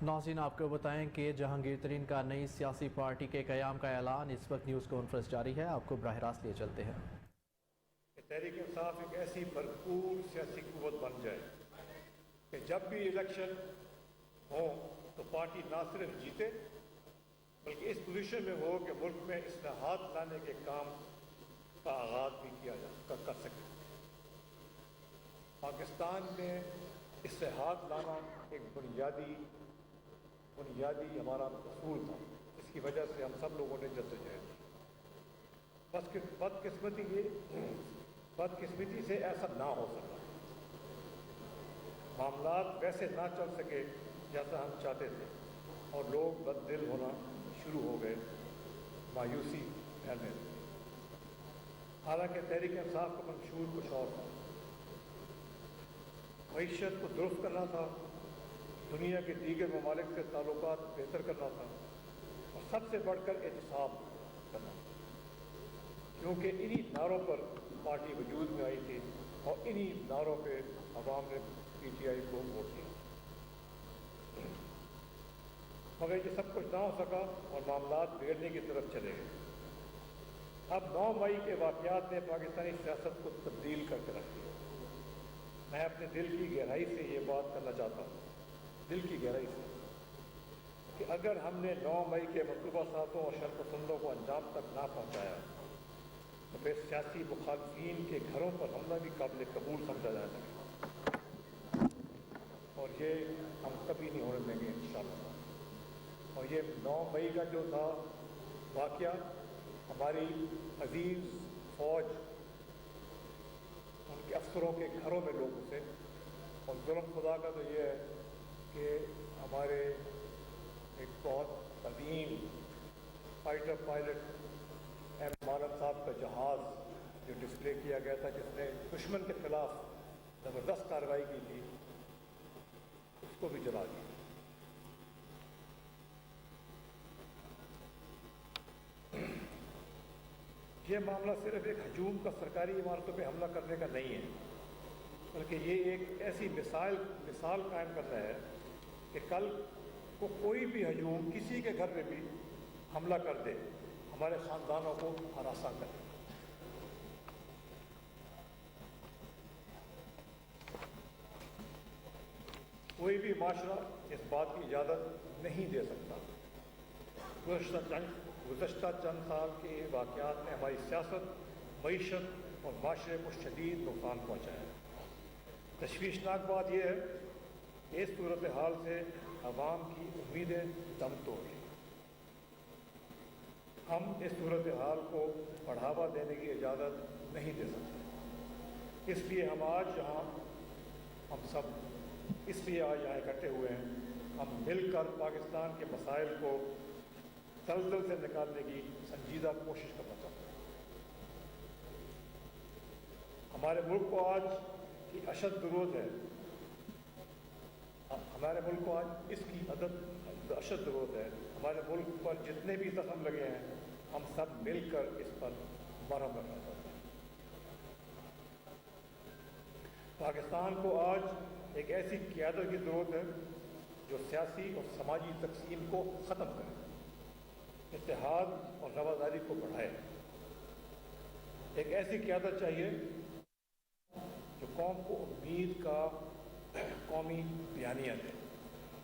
ناظرین آپ کو بتائیں کہ جہانگیر ترین کا نئی سیاسی پارٹی کے قیام کا اعلان اس وقت نیوز کانفرنس جاری ہے، آپ کو براہ راست لیے چلتے ہیں۔ تحریک انصاف ایک ایسی بھرپور سیاسی قوت بن جائے کہ جب بھی الیکشن ہوں تو پارٹی نہ صرف جیتے بلکہ اس پوزیشن میں ہو کہ ملک میں اصلاحات لانے کے کام کا آغاز بھی کر سکے۔ پاکستان میں اصلاحات لانا ایک بنیادی ہمارا اصول تھا، اس کی وجہ سے ہم سب لوگوں نے جدوجہد کی۔ بدقسمتی سے ایسا نہ ہو سکا، معاملات ویسے نہ چل سکے جیسا ہم چاہتے تھے اور لوگ بد دل ہونا شروع ہو گئے، مایوسی پھیلنے لگی۔ حالانکہ تحریک انصاف کا منشور کچھ اور تھا، معیشت کو درست کرنا تھا، دنیا کے دیگر ممالک سے تعلقات بہتر کرنا تھا اور سب سے بڑھ کر احتساب کرنا تھا، کیونکہ انہی نعروں پر پارٹی وجود میں آئی تھی اور انہی نعروں پہ عوام نے پی ٹی آئی کو ووٹ دیا، مگر یہ سب کچھ نہ ہو سکا اور معاملات بگڑنے کی طرف چلے گئے۔ اب 9 مئی کے واقعات نے پاکستانی سیاست کو تبدیل کر کے رکھ دیا۔ میں اپنے دل کی گہرائی سے یہ بات کرنا چاہتا ہوں، دل کی گہرائی سے، کہ اگر ہم نے 9 مئی کے منصوبہ سازوں اور شرپسندوں کو انجام تک نہ پہنچایا تو پھر سیاسی مخالفین کے گھروں پر حملہ بھی قابل قبول سمجھا جائے گا، اور یہ ہم کبھی نہیں ہونے دیں گے انشاءاللہ۔ اور یہ 9 مئی کا جو تھا واقعہ، ہماری عزیز فوج ان کے افسروں کے گھروں میں لوگ گھسے، اور ظلم خدا کا تو یہ ہے کہ ہمارے ایک بہت عظیم فائٹر پائلٹ ایم مارن صاحب کا جہاز جو ڈسپلے کیا گیا تھا، جس نے دشمن کے خلاف زبردست کارروائی کی تھی، اس کو بھی جلا دیا۔ یہ معاملہ صرف ایک ہجوم کا سرکاری عمارتوں پہ حملہ کرنے کا نہیں ہے، بلکہ یہ ایک ایسی مثال قائم کرنا ہے کہ کل کو کوئی بھی ہجوم کسی کے گھر میں بھی حملہ کر دے، ہمارے خاندانوں کو ہراساں کرے۔ کوئی بھی معاشرہ اس بات کی اجازت نہیں دے سکتا۔ گزشتہ چند سال کے واقعات نے ہماری سیاست، معیشت اور معاشرے کو شدید نقصان پہنچایا ہے۔ تشویشناک بات یہ ہے کہ اس صورتحال سے عوام کی امیدیں دم توڑ گئی۔ ہم اس صورتحال کو بڑھاوا دینے کی اجازت نہیں دے سکتے، اس لیے آج یہاں اکٹھے ہوئے ہیں۔ ہم مل کر پاکستان کے مسائل کو دلدل سے نکالنے کی سنجیدہ کوشش کرنا چاہتے ہیں۔ ہمارے ملک کو آج کی اشد ضرورت ہے، ہمارے ملک کو آج اس کی اشد ضرورت ہے۔ ہمارے ملک پر جتنے بھی زخم لگے ہیں، ہم سب مل کر اس پر مرہم کرنا چاہتے ہیں۔ پاکستان کو آج ایک ایسی قیادت کی ضرورت ہے جو سیاسی اور سماجی تقسیم کو ختم کرے، اتحاد اور رواداری کو بڑھائے۔ ایک ایسی قیادت چاہیے جو قوم کو امید کا قومی بیانیہ دے۔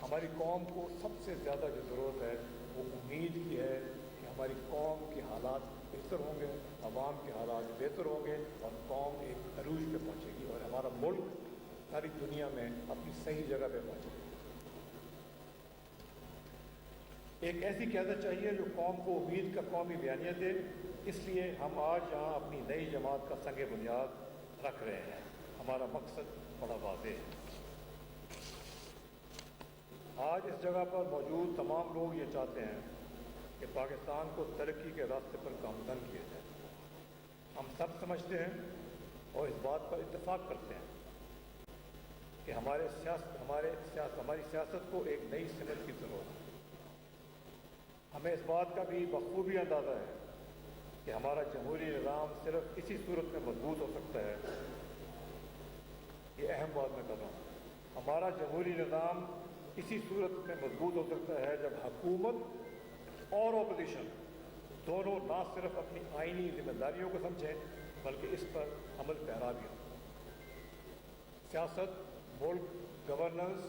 ہماری قوم کو سب سے زیادہ جو ضرورت ہے وہ امید کی ہے کہ ہماری قوم کے حالات بہتر ہوں گے، عوام کے حالات بہتر ہوں گے اور قوم ایک عروج پہ پہنچے گی اور ہمارا ملک ساری دنیا میں اپنی صحیح جگہ پہ پہنچے گا۔ ایک ایسی قیادت چاہیے جو قوم کو امید کا قومی بیانیہ دے۔ اس لیے ہم آج یہاں اپنی نئی جماعت کا سنگ بنیاد رکھ رہے ہیں۔ ہمارا مقصد بڑا واضح ہے۔ آج اس جگہ پر موجود تمام لوگ یہ چاہتے ہیں کہ پاکستان کو ترقی کے راستے پر گامزن کیا جائے۔ ہم سب سمجھتے ہیں اور اس بات پر اتفاق کرتے ہیں کہ ہماری سیاست کو ایک نئی سمت کی ضرورت ہے۔ ہمیں اس بات کا بھی بخوبی اندازہ ہے کہ ہمارا جمہوری نظام صرف اسی صورت میں مضبوط ہو سکتا ہے، یہ اہم بات میں کر رہا ہوں، ہمارا جمہوری نظام इसी सूरत में मजबूत हो सकता है जब हुकूमत और अपोजिशन दोनों ना सिर्फ अपनी आईनी जिम्मेदारियों को समझें बल्कि इस पर अमल पैरा भी हो। सियासत, मुल्क, गवर्नेंस,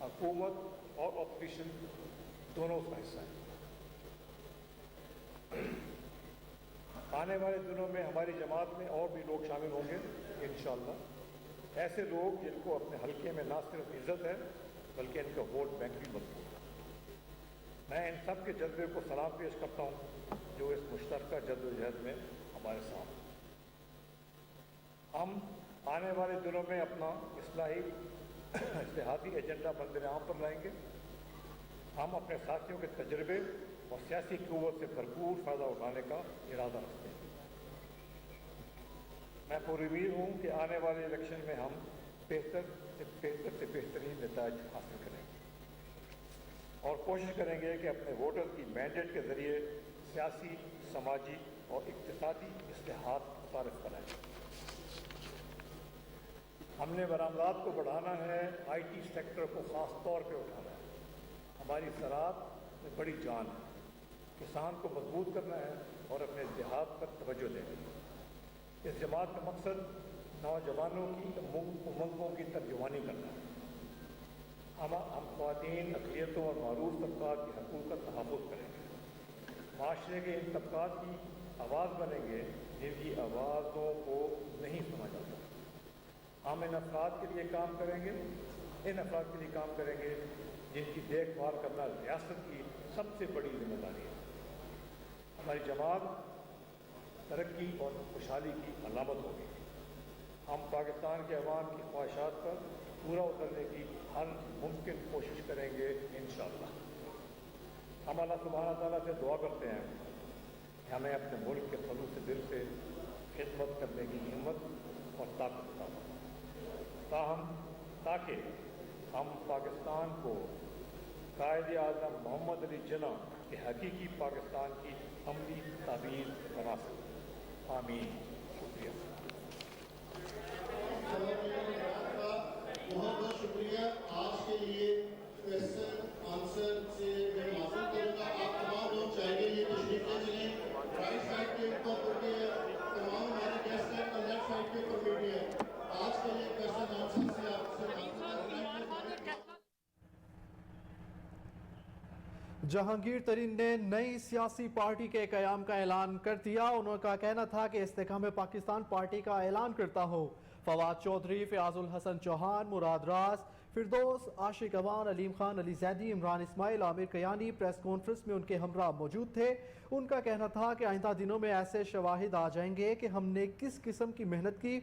हुकूमत और अपोजिशन दोनों उसका हिस्सा है। आने वाले दिनों में हमारी जमात में और भी लोग शामिल होंगे इंशाअल्लाह, ऐसे लोग जिनको अपने हल्के में ना सिर्फ इज्जत है बल्कि इनका वोट बैंक भी मजबूत है। मैं इन सब के जज्बे को सलाम पेश करता हूँ जो इस मुश्तरका जद्दोजहद में हमारे साथ हैं। हम आने वाले दिनों में अपना इस्लाहाती एजेंडा मंदिर आम पर लाएंगे। हम अपने साथियों के तजर्बे और सियासी क़ुव्वत से भरपूर फ़ायदा उठाने का इरादा रखते हैं। मैं पूरी उम्मीद हूँ कि आने वाले इलेक्शन में हम बेहतर से बेहतरीन नतीजे हासिल करेंगे और कोशिश करेंगे कि अपने वोटर की मैंडेट के ज़रिए सियासी, समाजी और इक़्तिसादी इस्लाहात मुतारिफ कराएँ। हमने बरामदात को बढ़ाना है, IT सेक्टर को ख़ास तौर पर उठाना है। हमारी ज़राअत में बड़ी जान है, किसान को मजबूत करना है और अपने देहात पर तवज्जो देनी है। इस जमात का मकसद नौजवानों की उमंगों की तर्जुमानी करना है। हम ख़वातीन, अक़लियतों और मरूफ तबक़ात के हक़ूक़ का तहफ़्फ़ुज़ करेंगे। माशरे के इन तबक़ात की आवाज़ बनेंगे जिनकी आवाज़ों को नहीं सुना जाता। हम इन अफराद के लिए काम करेंगे जिनकी देखभाल करना रियासत की सबसे बड़ी जिम्मेदारी है। हमारी जमात तरक्की और खुशहाली की अलामत होगी। हम पाकिस्तान के अवाम की ख्वाहिशात पर पूरा उतरने की हर मुमकिन कोशिश करेंगे इंशाअल्लाह। हम अल्लाह सुब्हानहू तआला से दुआ करते हैं कि हमें अपने मुल्क के खलूस दिल से खिदमत करने की हिम्मत और ताकत अता फरमाए, ताकि हम पाकिस्तान को कायद आज़म मोहम्मद अली जिन्ना के हकीकी पाकिस्तान की अमली ताबीर बना सकें। आमीन। शुक्रिया। बहुत बहुत शुक्रिया। आज के लिए क्वेश्चन आंसर से मैं माफी करूँगा। आप तमाम लोग चाहेंगे ये तशरीफ ले चलें। राइट साइड के ऊपर बैठिए, तमाम हमारे गेस्ट हैं और लेफ्ट साइड के ऊपर बैठिए। आज के लिए क्वेश्चन आंसर से आपसे जहांगीर तरीन ने नई सियासी पार्टी के क़याम का ऐलान कर दिया। उनका कहना था कि इस्तेकाम पाकिस्तान पार्टी का ऐलान करता हो। फवाद चौधरी, फयाजुल हसन चौहान, मुराद राज, फिरदौस, आशिक अवान, अलीम खान, अली जैदी, इमरान इस्माइल, आमिर कयानी प्रेस कॉन्फ्रेंस में उनके हमरा मौजूद थे। उनका कहना था कि आइंदा दिनों में ऐसे शवाहिद आ जाएंगे कि हमने किस किस्म की मेहनत की।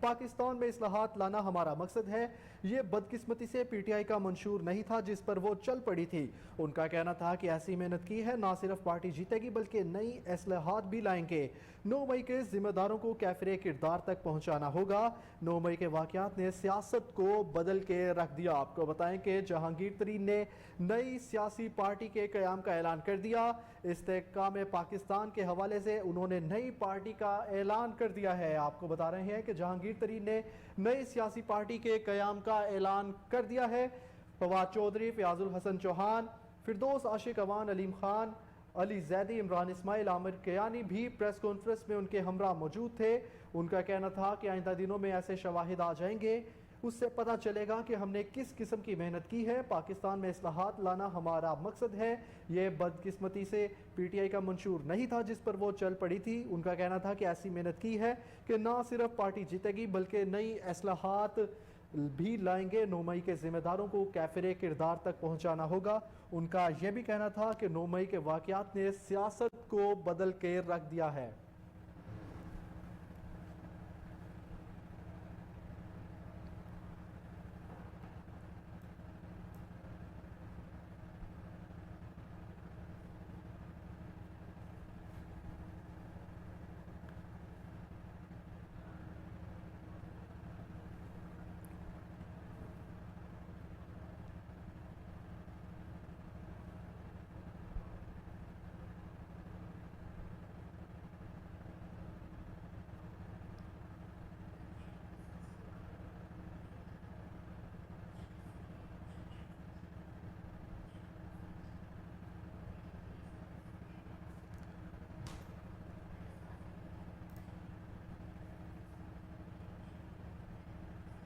पाकिस्तान में इस्लाहात लाना हमारा मकसद है। ये बदकिस्मती से PTI का मंशूर नहीं था जिस पर वो चल पड़ी थी। उनका कहना था कि ऐसी मेहनत की है, ना सिर्फ पार्टी जीतेगी बल्कि नई इस्लाहात भी लाएंगे। 9 मई के जिम्मेदारों को कैफरे किरदार तक पहुंचाना होगा। 9 मई के वाक़यात ने सियासत को बदल के रख दिया। आपको बताएं कि जहांगीर तरीन ने नई सियासी पार्टी के क़याम का ऐलान कर दिया। इस्तेकाम पाकिस्तान के हवाले से उन्होंने नई पार्टी का ऐलान कर दिया है। आपको बता रहे हैं कि जहांगीर तरीन ने नई सियासी पार्टी के क़याम का ऐलान कर दिया है। फवाद चौधरी, फयाजुल हसन चौहान, फिरदौस, आशिक अवान, अलीम खान, अली जैदी, इमरान इस्माइल, आमिर कयानी भी प्रेस कॉन्फ्रेंस में उनके हमरा मौजूद थे। उनका कहना था कि आइंदा दिनों में ऐसे शवाहिद आ जाएंगे, उससे पता चलेगा कि हमने किस किस्म की मेहनत की है। पाकिस्तान में इस्लाहात लाना हमारा मकसद है। ये बदकिस्मती से PTI का मंशूर नहीं था जिस पर वो चल पड़ी थी। उनका कहना था कि ऐसी मेहनत की है कि ना सिर्फ पार्टी जीतेगी बल्कि नई इस्लाहात भी लाएंगे। 9 मई के जिम्मेदारों को कैफरे किरदार तक पहुंचाना होगा। उनका यह भी कहना था कि 9 मई के वाक़यात ने सियासत को बदल के रख दिया है।